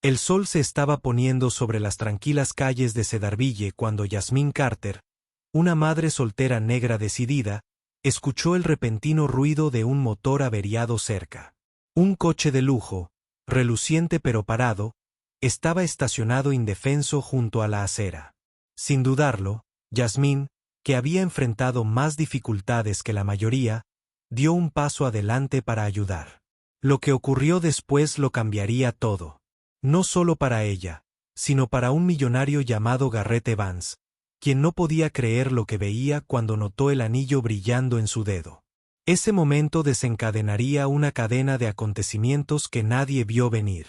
El sol se estaba poniendo sobre las tranquilas calles de Cedarville cuando Jasmine Carter, una madre soltera negra decidida, escuchó el repentino ruido de un motor averiado cerca. Un coche de lujo, reluciente pero parado, estaba estacionado indefenso junto a la acera. Sin dudarlo, Jasmine, que había enfrentado más dificultades que la mayoría, dio un paso adelante para ayudar. Lo que ocurrió después lo cambiaría todo. No solo para ella, sino para un millonario llamado Garrett Evans, quien no podía creer lo que veía cuando notó el anillo brillando en su dedo. Ese momento desencadenaría una cadena de acontecimientos que nadie vio venir.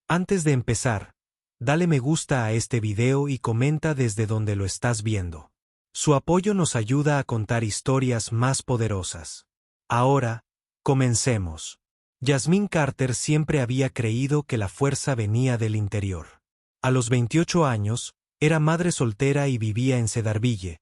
Antes de empezar, dale me gusta a este video y comenta desde donde lo estás viendo. Su apoyo nos ayuda a contar historias más poderosas. Ahora, comencemos. Jasmine Carter siempre había creído que la fuerza venía del interior. A los 28 años, era madre soltera y vivía en Cedarville,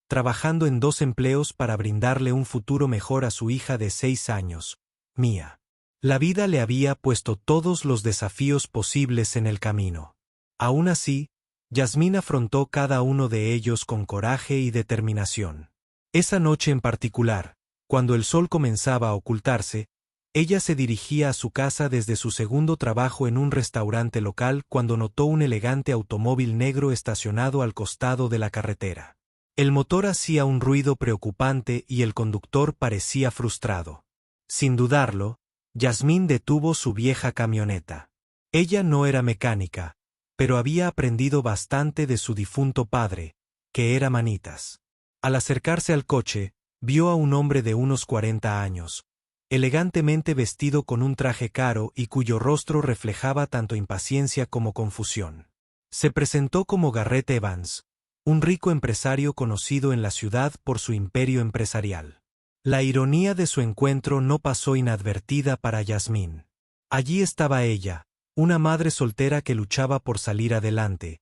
trabajando en 2 empleos para brindarle un futuro mejor a su hija de 6 años, Mia. La vida le había puesto todos los desafíos posibles en el camino. Aún así, Jasmine afrontó cada uno de ellos con coraje y determinación. Esa noche en particular, cuando el sol comenzaba a ocultarse, ella se dirigía a su casa desde su segundo trabajo en un restaurante local cuando notó un elegante automóvil negro estacionado al costado de la carretera. El motor hacía un ruido preocupante y el conductor parecía frustrado. Sin dudarlo, Jasmine detuvo su vieja camioneta. Ella no era mecánica, pero había aprendido bastante de su difunto padre, que era manitas. Al acercarse al coche, vio a un hombre de unos 40 años, elegantemente vestido con un traje caro y cuyo rostro reflejaba tanto impaciencia como confusión. Se presentó como Garrett Evans, un rico empresario conocido en la ciudad por su imperio empresarial. La ironía de su encuentro no pasó inadvertida para Jasmine. Allí estaba ella, una madre soltera que luchaba por salir adelante,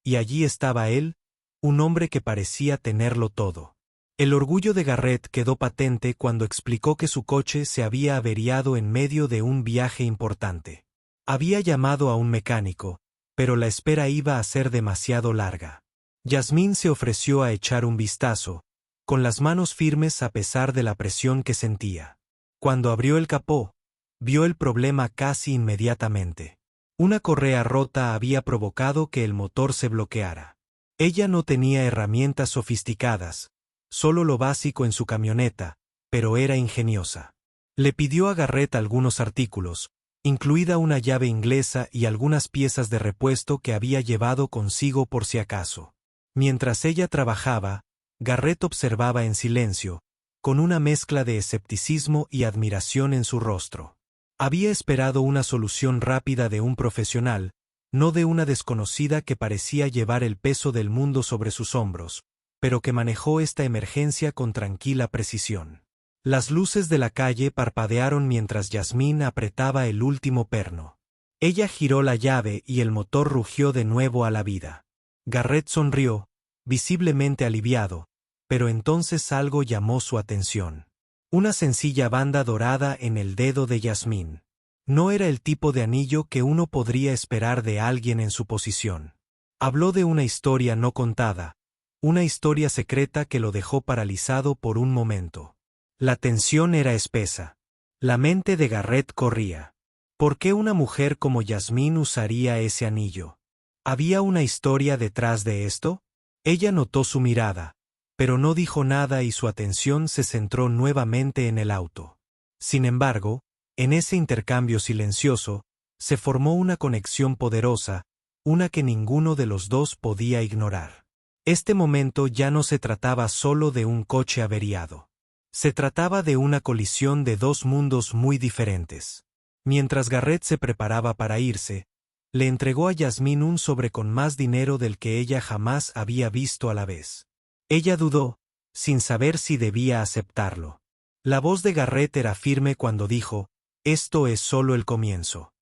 y allí estaba él, un hombre que parecía tenerlo todo. El orgullo de Garrett quedó patente cuando explicó que su coche se había averiado en medio de un viaje importante. Había llamado a un mecánico, pero la espera iba a ser demasiado larga. Jasmine se ofreció a echar un vistazo, con las manos firmes a pesar de la presión que sentía. Cuando abrió el capó, vio el problema casi inmediatamente. Una correa rota había provocado que el motor se bloqueara. Ella no tenía herramientas sofisticadas, solo lo básico en su camioneta, pero era ingeniosa. Le pidió a Garrett algunos artículos, incluida una llave inglesa y algunas piezas de repuesto que había llevado consigo por si acaso. Mientras ella trabajaba, Garrett observaba en silencio, con una mezcla de escepticismo y admiración en su rostro. Había esperado una solución rápida de un profesional, no de una desconocida que parecía llevar el peso del mundo sobre sus hombros, pero que manejó esta emergencia con tranquila precisión. Las luces de la calle parpadearon mientras Jasmine apretaba el último perno. Ella giró la llave y el motor rugió de nuevo a la vida. Garrett sonrió, visiblemente aliviado, pero entonces algo llamó su atención. Una sencilla banda dorada en el dedo de Jasmine. No era el tipo de anillo que uno podría esperar de alguien en su posición. Habló de una historia no contada, una historia secreta que lo dejó paralizado por un momento. La tensión era espesa. La mente de Garrett corría. ¿Por qué una mujer como Jasmine usaría ese anillo? ¿Había una historia detrás de esto? Ella notó su mirada, pero no dijo nada y su atención se centró nuevamente en el auto. Sin embargo, en ese intercambio silencioso, se formó una conexión poderosa, una que ninguno de los dos podía ignorar. Este momento ya no se trataba solo de un coche averiado. Se trataba de una colisión de 2 mundos muy diferentes. Mientras Garrett se preparaba para irse, le entregó a Jasmine un sobre con más dinero del que ella jamás había visto a la vez. Ella dudó, sin saber si debía aceptarlo. La voz de Garrett era firme cuando dijo: «Esto es solo el comienzo.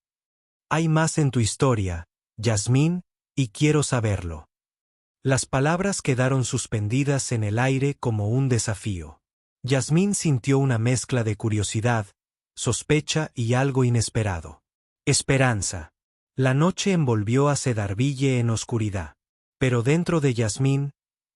Hay más en tu historia, Jasmine, y quiero saberlo». Las palabras quedaron suspendidas en el aire como un desafío. Jasmine sintió una mezcla de curiosidad, sospecha y algo inesperado. Esperanza. La noche envolvió a Cedarville en oscuridad. Pero dentro de Yasmín,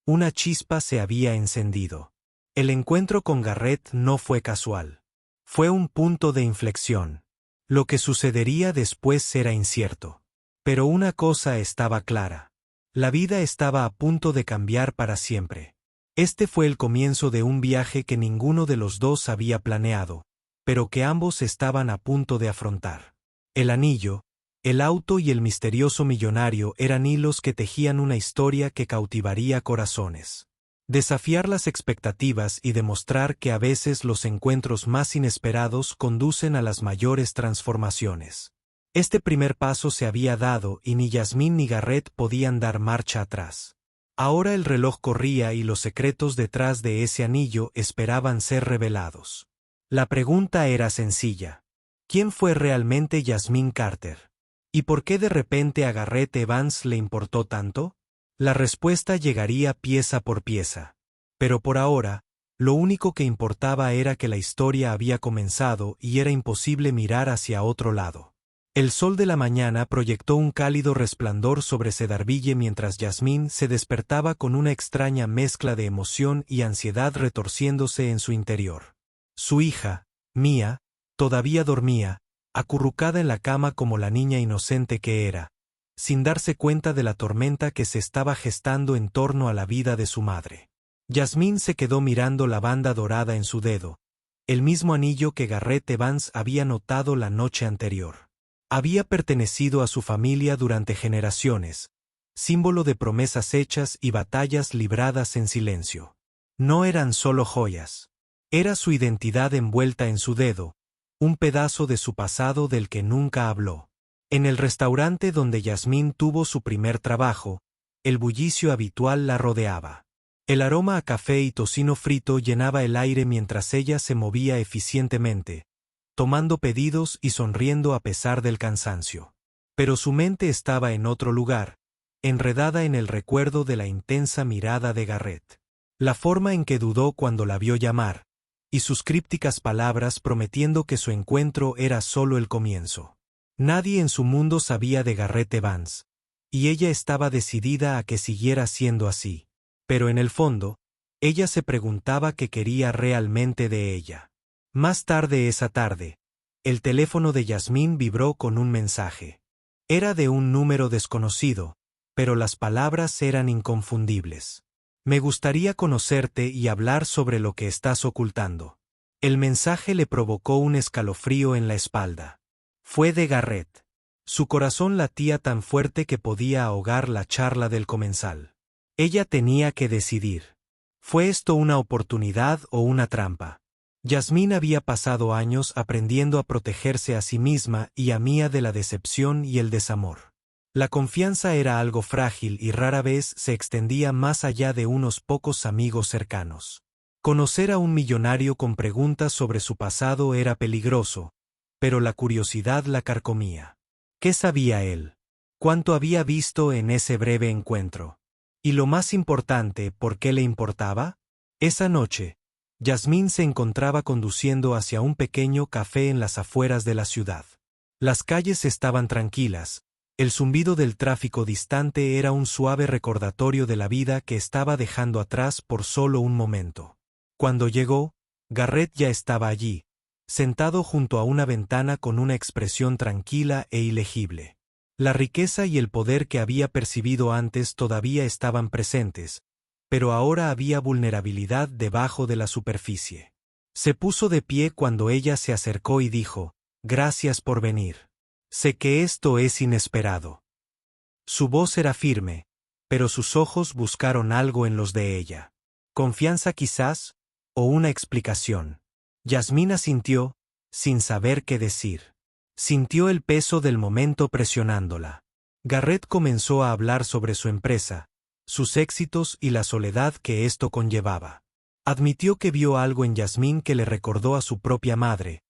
una chispa se había encendido. El encuentro con Garrett no fue casual. Fue un punto de inflexión. Lo que sucedería después era incierto. Pero una cosa estaba clara. La vida estaba a punto de cambiar para siempre. Este fue el comienzo de un viaje que ninguno de los dos había planeado, pero que ambos estaban a punto de afrontar. El anillo, el auto y el misterioso millonario eran hilos que tejían una historia que cautivaría corazones. Desafiar las expectativas y demostrar que a veces los encuentros más inesperados conducen a las mayores transformaciones. Este primer paso se había dado y ni Yasmín ni Garrett podían dar marcha atrás. Ahora el reloj corría y los secretos detrás de ese anillo esperaban ser revelados. La pregunta era sencilla. ¿Quién fue realmente Yasmín Carter? ¿Y por qué de repente a Garrett Evans le importó tanto? La respuesta llegaría pieza por pieza. Pero por ahora, lo único que importaba era que la historia había comenzado y era imposible mirar hacia otro lado. El sol de la mañana proyectó un cálido resplandor sobre Cedarville mientras Yasmín se despertaba con una extraña mezcla de emoción y ansiedad retorciéndose en su interior. Su hija, Mia, todavía dormía, acurrucada en la cama como la niña inocente que era, sin darse cuenta de la tormenta que se estaba gestando en torno a la vida de su madre. Yasmín se quedó mirando la banda dorada en su dedo, el mismo anillo que Garrett Evans había notado la noche anterior. Había pertenecido a su familia durante generaciones, símbolo de promesas hechas y batallas libradas en silencio. No eran solo joyas. Era su identidad envuelta en su dedo, un pedazo de su pasado del que nunca habló. En el restaurante donde Yasmín tuvo su primer trabajo, el bullicio habitual la rodeaba. El aroma a café y tocino frito llenaba el aire mientras ella se movía eficientemente, tomando pedidos y sonriendo a pesar del cansancio. Pero su mente estaba en otro lugar, enredada en el recuerdo de la intensa mirada de Garrett. La forma en que dudó cuando la vio llamar, y sus crípticas palabras prometiendo que su encuentro era solo el comienzo. Nadie en su mundo sabía de Garrett Evans, y ella estaba decidida a que siguiera siendo así. Pero en el fondo, ella se preguntaba qué quería realmente de ella. Más tarde esa tarde, el teléfono de Yasmín vibró con un mensaje. Era de un número desconocido, pero las palabras eran inconfundibles. Me gustaría conocerte y hablar sobre lo que estás ocultando. El mensaje le provocó un escalofrío en la espalda. Fue de Garrett. Su corazón latía tan fuerte que podía ahogar la charla del comensal. Ella tenía que decidir. ¿Fue esto una oportunidad o una trampa? Yasmín había pasado años aprendiendo a protegerse a sí misma y a Mia de la decepción y el desamor. La confianza era algo frágil y rara vez se extendía más allá de unos pocos amigos cercanos. Conocer a un millonario con preguntas sobre su pasado era peligroso, pero la curiosidad la carcomía. ¿Qué sabía él? ¿Cuánto había visto en ese breve encuentro? Y lo más importante, ¿por qué le importaba? Esa noche, Yasmín se encontraba conduciendo hacia un pequeño café en las afueras de la ciudad. Las calles estaban tranquilas, el zumbido del tráfico distante era un suave recordatorio de la vida que estaba dejando atrás por solo un momento. Cuando llegó, Garrett ya estaba allí, sentado junto a una ventana con una expresión tranquila e ilegible. La riqueza y el poder que había percibido antes todavía estaban presentes, pero ahora había vulnerabilidad debajo de la superficie. Se puso de pie cuando ella se acercó y dijo, «Gracias por venir. Sé que esto es inesperado». Su voz era firme, pero sus ojos buscaron algo en los de ella. ¿Confianza quizás? ¿O una explicación? Yasmín asintió, sin saber qué decir. Sintió el peso del momento presionándola. Garrett comenzó a hablar sobre su empresa, sus éxitos y la soledad que esto conllevaba. Admitió que vio algo en Yasmín que le recordó a su propia madre,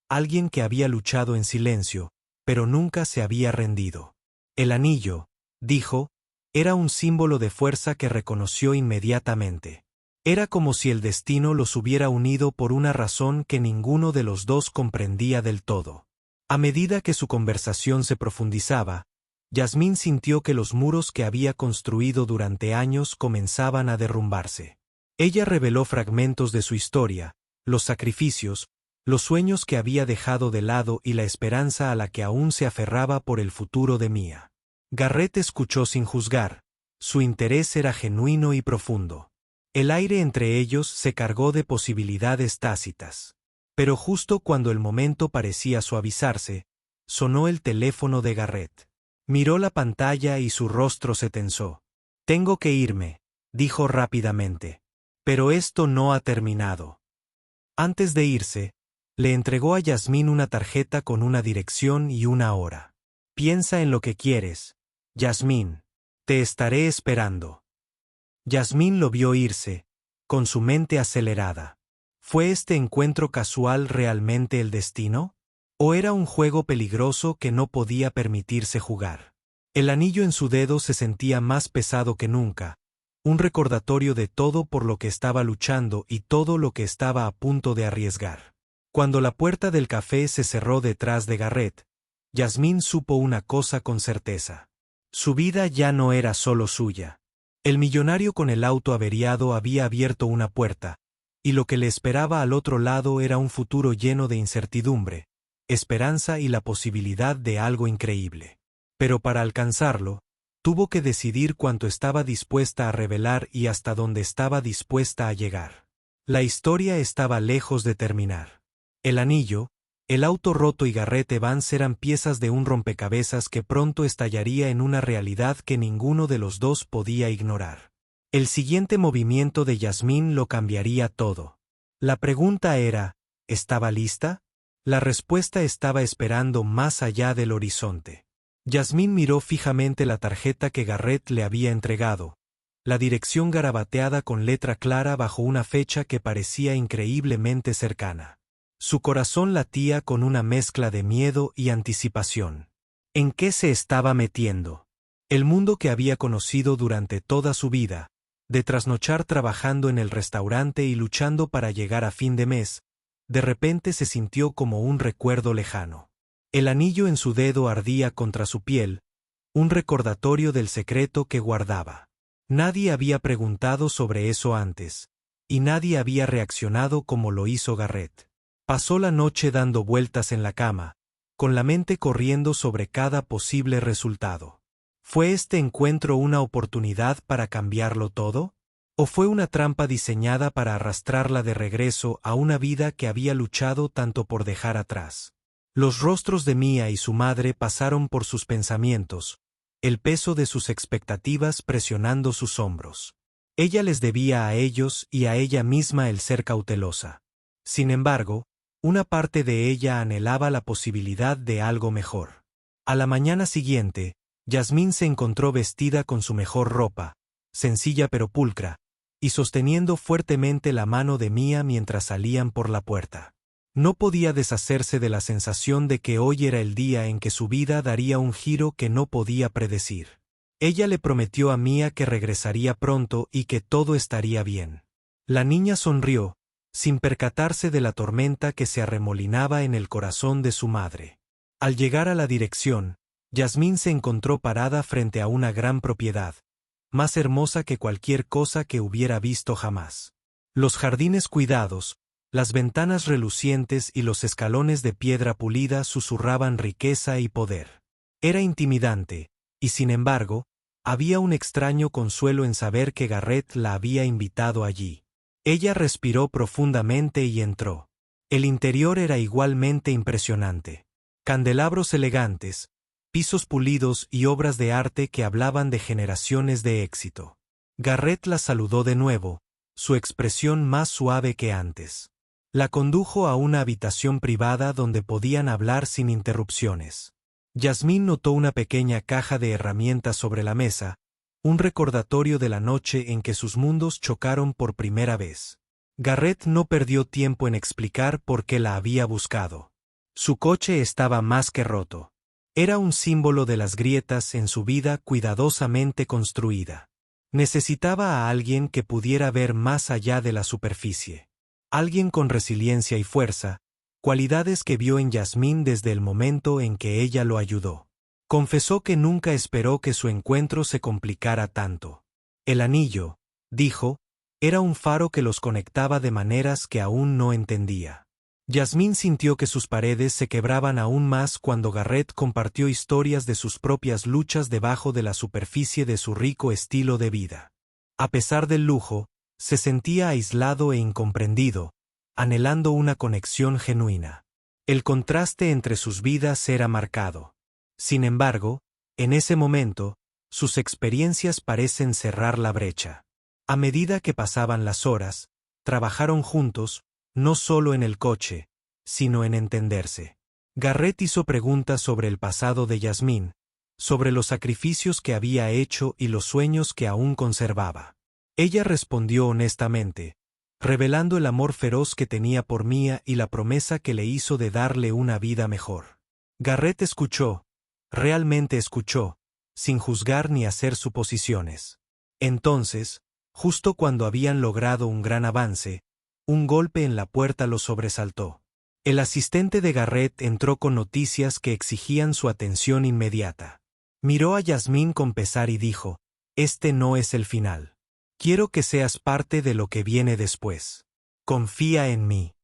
alguien que había luchado en silencio, pero nunca se había rendido. El anillo, dijo, era un símbolo de fuerza que reconoció inmediatamente. Era como si el destino los hubiera unido por una razón que ninguno de los dos comprendía del todo. A medida que su conversación se profundizaba, Yasmín sintió que los muros que había construido durante años comenzaban a derrumbarse. Ella reveló fragmentos de su historia, los sacrificios, los sueños que había dejado de lado y la esperanza a la que aún se aferraba por el futuro de Mia. Garrett escuchó sin juzgar. Su interés era genuino y profundo. El aire entre ellos se cargó de posibilidades tácitas. Pero justo cuando el momento parecía suavizarse, sonó el teléfono de Garrett. Miró la pantalla y su rostro se tensó. «Tengo que irme», dijo rápidamente. «Pero esto no ha terminado». Antes de irse, le entregó a Yasmín una tarjeta con una dirección y una hora. «Piensa en lo que quieres, Yasmín. Te estaré esperando». Yasmín lo vio irse, con su mente acelerada. ¿Fue este encuentro casual realmente el destino? ¿O era un juego peligroso que no podía permitirse jugar? El anillo en su dedo se sentía más pesado que nunca, un recordatorio de todo por lo que estaba luchando y todo lo que estaba a punto de arriesgar. Cuando la puerta del café se cerró detrás de Garrett, Yasmín supo una cosa con certeza. Su vida ya no era solo suya. El millonario con el auto averiado había abierto una puerta, y lo que le esperaba al otro lado era un futuro lleno de incertidumbre, esperanza y la posibilidad de algo increíble. Pero para alcanzarlo, tuvo que decidir cuánto estaba dispuesta a revelar y hasta dónde estaba dispuesta a llegar. La historia estaba lejos de terminar. El anillo, el auto roto y Garrett Evans eran piezas de un rompecabezas que pronto estallaría en una realidad que ninguno de los dos podía ignorar. El siguiente movimiento de Yasmín lo cambiaría todo. La pregunta era, ¿estaba lista? La respuesta estaba esperando más allá del horizonte. Yasmín miró fijamente la tarjeta que Garrett le había entregado, la dirección garabateada con letra clara bajo una fecha que parecía increíblemente cercana. Su corazón latía con una mezcla de miedo y anticipación. ¿En qué se estaba metiendo? El mundo que había conocido durante toda su vida, de trasnochar trabajando en el restaurante y luchando para llegar a fin de mes, de repente se sintió como un recuerdo lejano. El anillo en su dedo ardía contra su piel, un recordatorio del secreto que guardaba. Nadie había preguntado sobre eso antes, y nadie había reaccionado como lo hizo Garrett. Pasó la noche dando vueltas en la cama, con la mente corriendo sobre cada posible resultado. ¿Fue este encuentro una oportunidad para cambiarlo todo? ¿O fue una trampa diseñada para arrastrarla de regreso a una vida que había luchado tanto por dejar atrás? Los rostros de Mia y su madre pasaron por sus pensamientos, el peso de sus expectativas presionando sus hombros. Ella les debía a ellos y a ella misma el ser cautelosa. Sin embargo, una parte de ella anhelaba la posibilidad de algo mejor. A la mañana siguiente, Yasmín se encontró vestida con su mejor ropa, sencilla pero pulcra, y sosteniendo fuertemente la mano de Mia mientras salían por la puerta. No podía deshacerse de la sensación de que hoy era el día en que su vida daría un giro que no podía predecir. Ella le prometió a Mia que regresaría pronto y que todo estaría bien. La niña sonrió, sin percatarse de la tormenta que se arremolinaba en el corazón de su madre. Al llegar a la dirección, Yasmín se encontró parada frente a una gran propiedad, más hermosa que cualquier cosa que hubiera visto jamás. Los jardines cuidados, las ventanas relucientes y los escalones de piedra pulida susurraban riqueza y poder. Era intimidante, y sin embargo, había un extraño consuelo en saber que Garrett la había invitado allí. Ella respiró profundamente y entró. El interior era igualmente impresionante. Candelabros elegantes, pisos pulidos y obras de arte que hablaban de generaciones de éxito. Garrett la saludó de nuevo, su expresión más suave que antes. La condujo a una habitación privada donde podían hablar sin interrupciones. Yasmín notó una pequeña caja de herramientas sobre la mesa, un recordatorio de la noche en que sus mundos chocaron por primera vez. Garrett no perdió tiempo en explicar por qué la había buscado. Su coche estaba más que roto. Era un símbolo de las grietas en su vida cuidadosamente construida. Necesitaba a alguien que pudiera ver más allá de la superficie. Alguien con resiliencia y fuerza, cualidades que vio en Yasmín desde el momento en que ella lo ayudó. Confesó que nunca esperó que su encuentro se complicara tanto. El anillo, dijo, era un faro que los conectaba de maneras que aún no entendía. Yasmín sintió que sus paredes se quebraban aún más cuando Garrett compartió historias de sus propias luchas debajo de la superficie de su rico estilo de vida. A pesar del lujo, se sentía aislado e incomprendido, anhelando una conexión genuina. El contraste entre sus vidas era marcado. Sin embargo, en ese momento, sus experiencias parecen cerrar la brecha. A medida que pasaban las horas, trabajaron juntos, no solo en el coche, sino en entenderse. Garrett hizo preguntas sobre el pasado de Yasmín, sobre los sacrificios que había hecho y los sueños que aún conservaba. Ella respondió honestamente, revelando el amor feroz que tenía por Mia y la promesa que le hizo de darle una vida mejor. Garrett escuchó, realmente escuchó, sin juzgar ni hacer suposiciones. Entonces, justo cuando habían logrado un gran avance, un golpe en la puerta los sobresaltó. El asistente de Garrett entró con noticias que exigían su atención inmediata. Miró a Yasmín con pesar y dijo, «Este no es el final. Quiero que seas parte de lo que viene después. Confía en mí».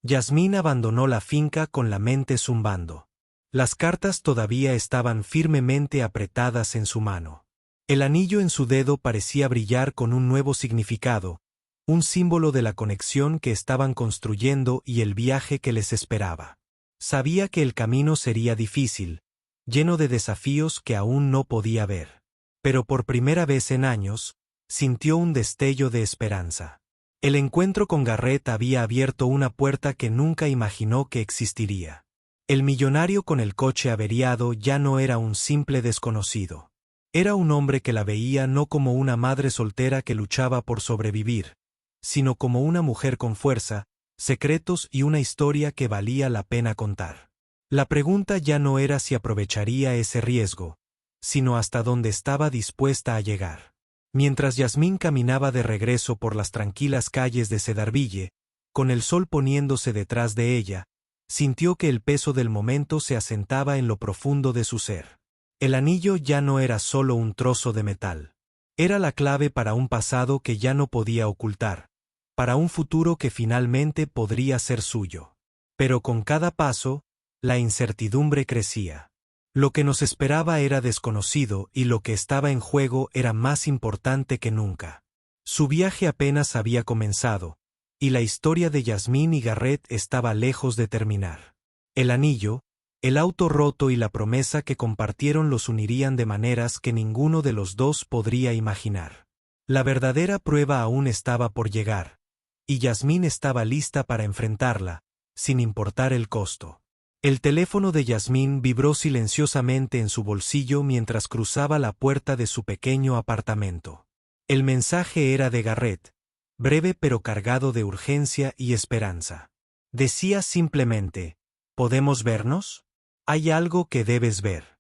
Yasmín abandonó la finca con la mente zumbando. Las cartas todavía estaban firmemente apretadas en su mano. El anillo en su dedo parecía brillar con un nuevo significado, un símbolo de la conexión que estaban construyendo y el viaje que les esperaba. Sabía que el camino sería difícil, lleno de desafíos que aún no podía ver. Pero por primera vez en años, sintió un destello de esperanza. El encuentro con Garrett había abierto una puerta que nunca imaginó que existiría. El millonario con el coche averiado ya no era un simple desconocido. Era un hombre que la veía no como una madre soltera que luchaba por sobrevivir, sino como una mujer con fuerza, secretos y una historia que valía la pena contar. La pregunta ya no era si aprovecharía ese riesgo, sino hasta dónde estaba dispuesta a llegar. Mientras Yasmín caminaba de regreso por las tranquilas calles de Cedarville, con el sol poniéndose detrás de ella, sintió que el peso del momento se asentaba en lo profundo de su ser. El anillo ya no era solo un trozo de metal. Era la clave para un pasado que ya no podía ocultar, para un futuro que finalmente podría ser suyo. Pero con cada paso, la incertidumbre crecía. Lo que nos esperaba era desconocido y lo que estaba en juego era más importante que nunca. Su viaje apenas había comenzado, y la historia de Yasmín y Garrett estaba lejos de terminar. El anillo, el auto roto y la promesa que compartieron los unirían de maneras que ninguno de los dos podría imaginar. La verdadera prueba aún estaba por llegar, y Yasmín estaba lista para enfrentarla, sin importar el costo. El teléfono de Yasmín vibró silenciosamente en su bolsillo mientras cruzaba la puerta de su pequeño apartamento. El mensaje era de Garrett, breve pero cargado de urgencia y esperanza. Decía simplemente, ¿podemos vernos? Hay algo que debes ver.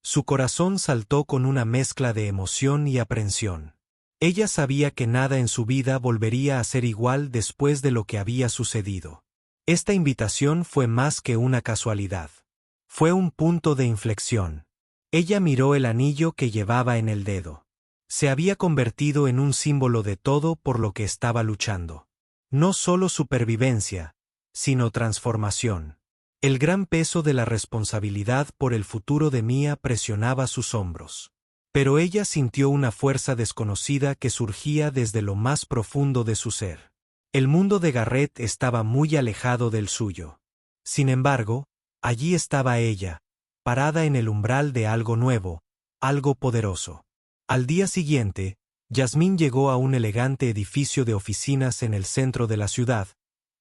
Su corazón saltó con una mezcla de emoción y aprensión. Ella sabía que nada en su vida volvería a ser igual después de lo que había sucedido. Esta invitación fue más que una casualidad. Fue un punto de inflexión. Ella miró el anillo que llevaba en el dedo. Se había convertido en un símbolo de todo por lo que estaba luchando. No solo supervivencia, sino transformación. El gran peso de la responsabilidad por el futuro de Mia presionaba sus hombros. Pero ella sintió una fuerza desconocida que surgía desde lo más profundo de su ser. El mundo de Garrett estaba muy alejado del suyo. Sin embargo, allí estaba ella, parada en el umbral de algo nuevo, algo poderoso. Al día siguiente, Yasmín llegó a un elegante edificio de oficinas en el centro de la ciudad,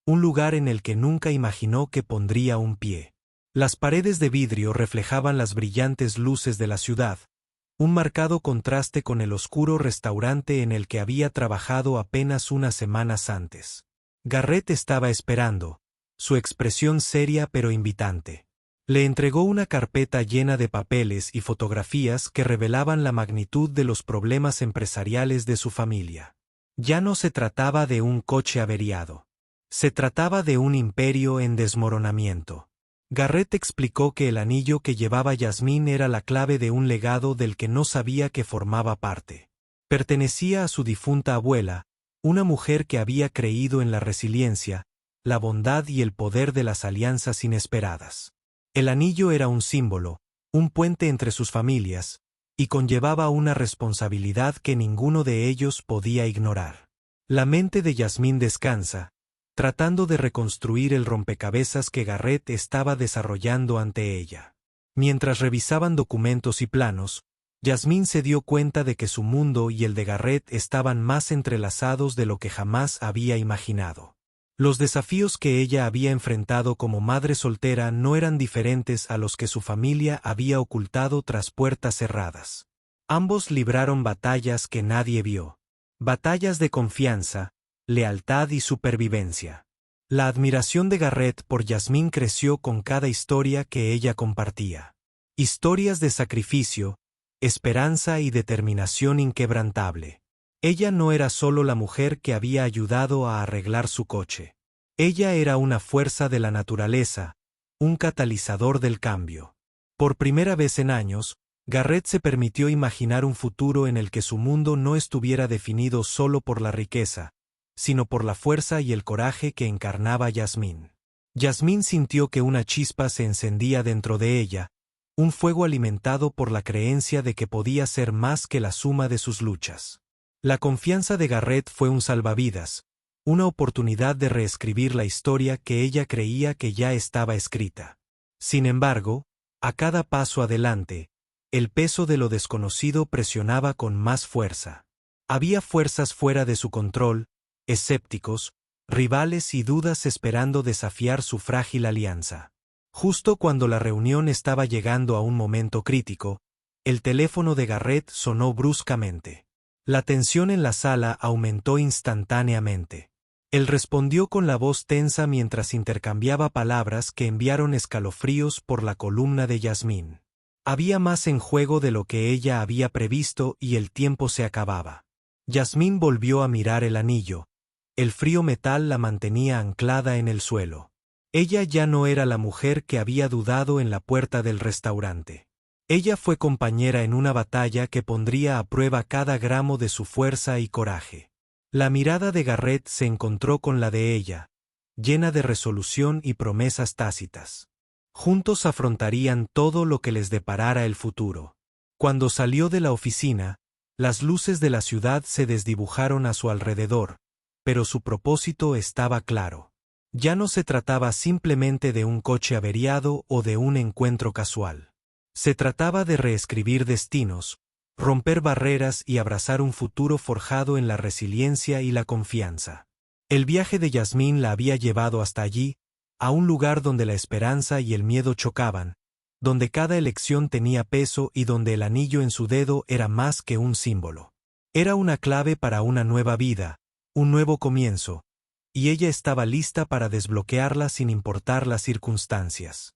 un lugar en el que nunca imaginó que pondría un pie. Las paredes de vidrio reflejaban las brillantes luces de la ciudad, un marcado contraste con el oscuro restaurante en el que había trabajado apenas unas semanas antes. Garrett estaba esperando, su expresión seria pero invitante. Le entregó una carpeta llena de papeles y fotografías que revelaban la magnitud de los problemas empresariales de su familia. Ya no se trataba de un coche averiado. Se trataba de un imperio en desmoronamiento. Garrett explicó que el anillo que llevaba Yasmín era la clave de un legado del que no sabía que formaba parte. Pertenecía a su difunta abuela, una mujer que había creído en la resiliencia, la bondad y el poder de las alianzas inesperadas. El anillo era un símbolo, un puente entre sus familias, y conllevaba una responsabilidad que ninguno de ellos podía ignorar. La mente de Yasmín descansa, tratando de reconstruir el rompecabezas que Garrett estaba desarrollando ante ella. Mientras revisaban documentos y planos, Yasmín se dio cuenta de que su mundo y el de Garrett estaban más entrelazados de lo que jamás había imaginado. Los desafíos que ella había enfrentado como madre soltera no eran diferentes a los que su familia había ocultado tras puertas cerradas. Ambos libraron batallas que nadie vio. Batallas de confianza, lealtad y supervivencia. La admiración de Garrett por Yasmín creció con cada historia que ella compartía. Historias de sacrificio, esperanza y determinación inquebrantable. Ella no era solo la mujer que había ayudado a arreglar su coche. Ella era una fuerza de la naturaleza, un catalizador del cambio. Por primera vez en años, Garrett se permitió imaginar un futuro en el que su mundo no estuviera definido solo por la riqueza, sino por la fuerza y el coraje que encarnaba Yasmín. Yasmín sintió que una chispa se encendía dentro de ella, un fuego alimentado por la creencia de que podía ser más que la suma de sus luchas. La confianza de Garrett fue un salvavidas, una oportunidad de reescribir la historia que ella creía que ya estaba escrita. Sin embargo, a cada paso adelante, el peso de lo desconocido presionaba con más fuerza. Había fuerzas fuera de su control, escépticos, rivales y dudas esperando desafiar su frágil alianza. Justo cuando la reunión estaba llegando a un momento crítico, el teléfono de Garrett sonó bruscamente. La tensión en la sala aumentó instantáneamente. Él respondió con la voz tensa mientras intercambiaba palabras que enviaron escalofríos por la columna de Yasmín. Había más en juego de lo que ella había previsto y el tiempo se acababa. Yasmín volvió a mirar el anillo. El frío metal la mantenía anclada en el suelo. Ella ya no era la mujer que había dudado en la puerta del restaurante. Ella fue compañera en una batalla que pondría a prueba cada gramo de su fuerza y coraje. La mirada de Garrett se encontró con la de ella, llena de resolución y promesas tácitas. Juntos afrontarían todo lo que les deparara el futuro. Cuando salió de la oficina, las luces de la ciudad se desdibujaron a su alrededor, pero su propósito estaba claro. Ya no se trataba simplemente de un coche averiado o de un encuentro casual. Se trataba de reescribir destinos, romper barreras y abrazar un futuro forjado en la resiliencia y la confianza. El viaje de Yasmín la había llevado hasta allí, a un lugar donde la esperanza y el miedo chocaban, donde cada elección tenía peso y donde el anillo en su dedo era más que un símbolo. Era una clave para una nueva vida, un nuevo comienzo, y ella estaba lista para desbloquearla sin importar las circunstancias.